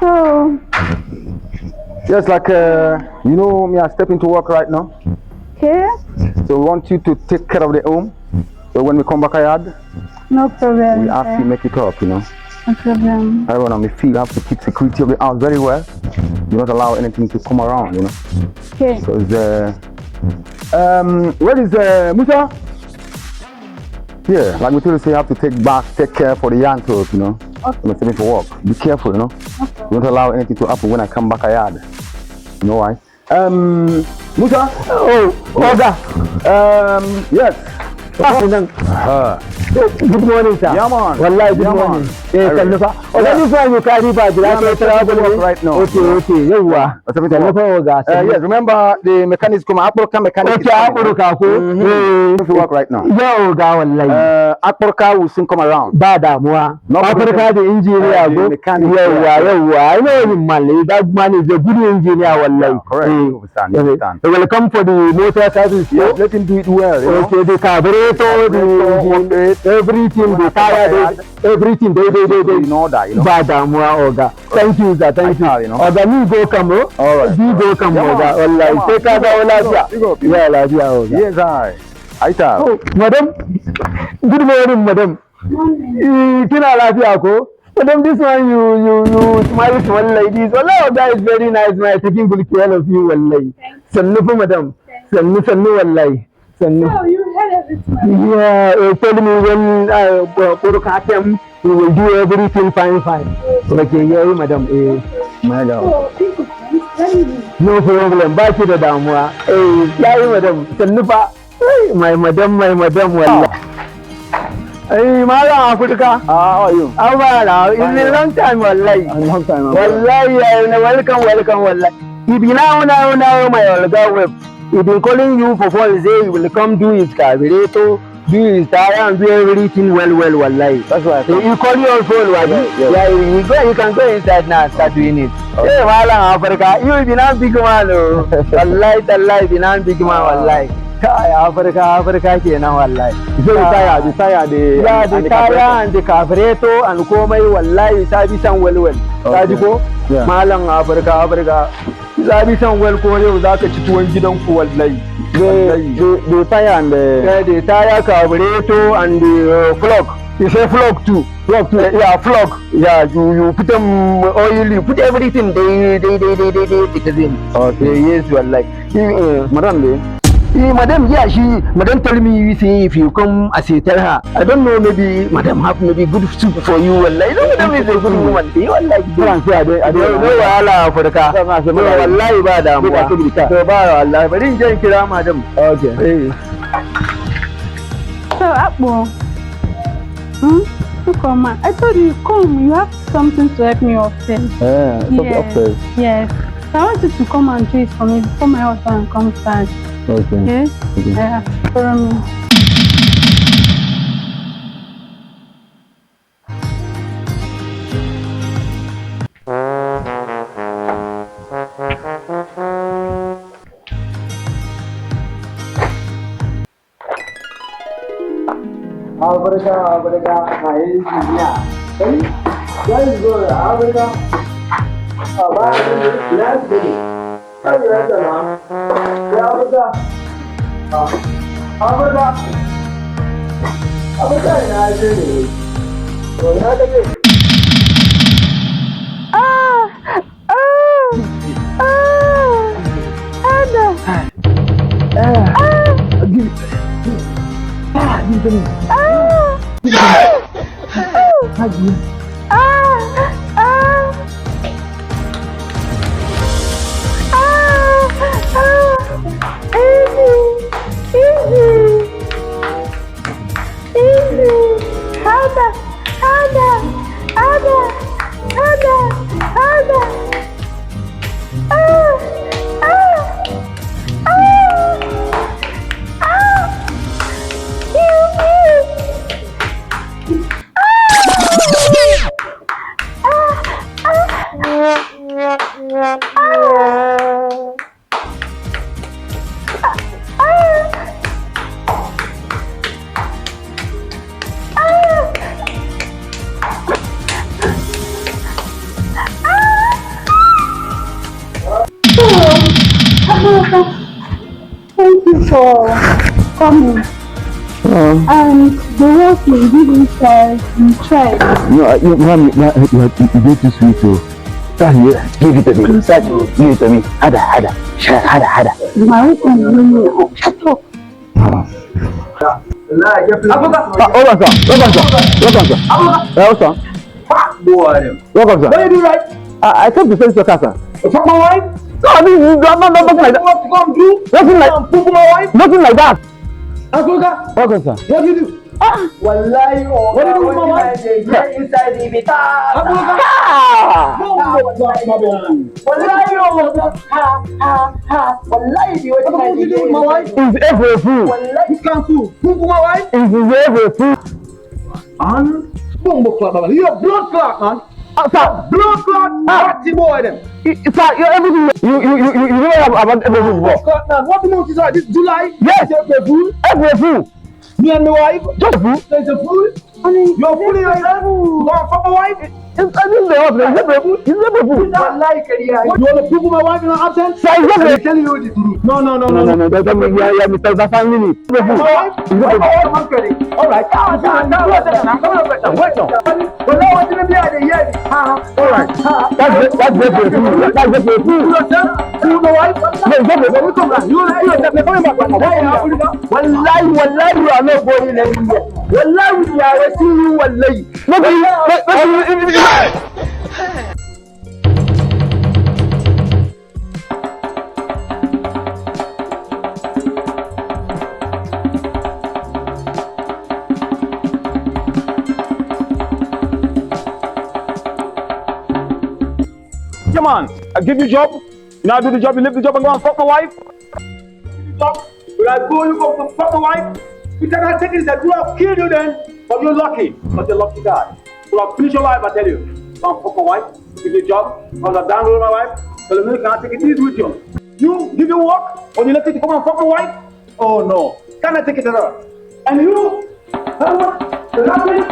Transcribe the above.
So, Just like, me, I step into work right now. okay, So we want you to take care of the home. So when we come back, no problem. we have to make it up, No problem. Everyone on the field have to keep security of the house very well. Do not allow anything to come around, Okay. Because, where is Musa? Yeah, like we told you, you have to take care for the young folks, Okay. When stepping for work. Be careful, Okay. Don't allow anything to happen when I come back yard. You know why? Musa? Oh, Oga. Yes. Good morning, sir. Yeah, man. Wallahi, good Yeah, morning. man. Tallafa. Oga, this one you carry back. Yeah, I'm traveling right now. Okay. Yawwa. Tallafa, Oga. Yes, remember the mechanics come. Akporka mechanics. Okay, Akporka ko. If you work right now. Yeah, Oga, wallahi. Akporka will soon come around. Ba damuwa. No problem. Akporka the engineer go. Yawwa. I know him, man. That man is a good engineer, wallahi. Correct. You understand. He will come for the motor service. Yes, let him do it well. Okay, the carburetor, the everything, the tire, everything, they in order, Bad Oga. Thank you, sir. Thank you. Oga, me go come, all right. You go come, Oga. Wallahi, take care of Oga. Yeah, Oga. Yes, Aita. Oh, madam. Good morning, madam. Kina lafiya ko? Madam, this one you smile to one ladies. Wallahi, Oga is very nice, man. Taking good care of you, wallahi. Sannu, madam. Sannu, wallahi. So, you had everything. Yeah, tell me when Purukatem, we will do everything fine. Okay, yeah, madam. So, people, No problem. Back to the damwa. Yeah, madam. Sannufa. My madam, wallah. Hey, Mala Africa. How are you? How are you? It's a long time, wallahi. A long time. Wallahi, welcome, wallahi. If you now, my Olga web. He's been calling you for phone, say he will come do his carburetor, do his tire and do everything well, wallahi. That's why He call you on phone, yeah, you can go inside now and start doing it. Okay. Hey, Mala Africa, you will be now big man, wallahi, be now big man, wallahi. Africa kenan wallahi. So the tire, the tire and the carburetor and komai wallahi sabisan well. Kaji ko? Malam Africa. Sabisan well ko yau zaka ci tuwon gidan ku wallahi. The tire and the tire, carburetor and the flog. You say flog too. Yeah, flog. Yeah, you put them oil, you put everything. They citizen. Okay, yes, wallahi. Madam, yeah, madam tell me you say if you come as a tell her, I don't know, maybe madam have maybe good soup for you. Wallahi, no, madam is a good woman. You like good. I don't know wahala for the car. Wallahi ba da mu. So ba wallahi, bari in je kira madam. Okay. So, Akbo, come on. I told you, come. You have something to help me upstairs. Upstairs. Yes. So I want you to come and do it for me before my husband comes back. Okay. Yeah. Follow me. Africa, my India. Hey, guys, go Africa. Last day. Africa. for coming. And the work you didn't you tried. No, you're too sweet too. Give it to me. Give it to me. Hada. My husband, shut up. Welcome, sir. What do you do, right? I came to send your car, sir. Fuck my wife? No, nothing like that. What you come do? Nothing like that. Welcome, sir. What do you do? Wallahi, what do you do with my wife? Inside the bita. What do you do with my wife? Is ever a fool. You can't fool. Who my wife? Is ever a fool. And you're blood clot, man. Sir, blood clot. Party boy, them. Sir, you're everything. You know about everything. What month is that? This July? Yes. Every fool. Every fool. Me and my wife. Just a fool. There's a fool. You're fooling yourself. You want to fuck my wife? It's never a fool. Wallahi, Kariya. You want to prove my wife in her absence? Sir, I'm telling you the truth. No. Don't make me. Yeah, Mr. Zafangini. My wife? All right. Wait now. But now I didn't be at the yet. All right. That's very fool. That's very fool. You know why? No, come back. You Wallahi, you are not going anywhere. Wallahi, we are seeing you. Wallahi. Come on, I give you a job. You know I do the job, you leave the job and go and fuck my wife. Will I go you go to fuck my wife? You cannot take it that you have killed you then, but you're lucky. But you're lucky guy. You have finished your life, I tell you. Go and fuck my wife, give you a job, because I download my wife, so the minute cannot take it easy with you. You give you work, or you let it come and fuck my wife? Oh no, cannot take it at all. And you, the last minute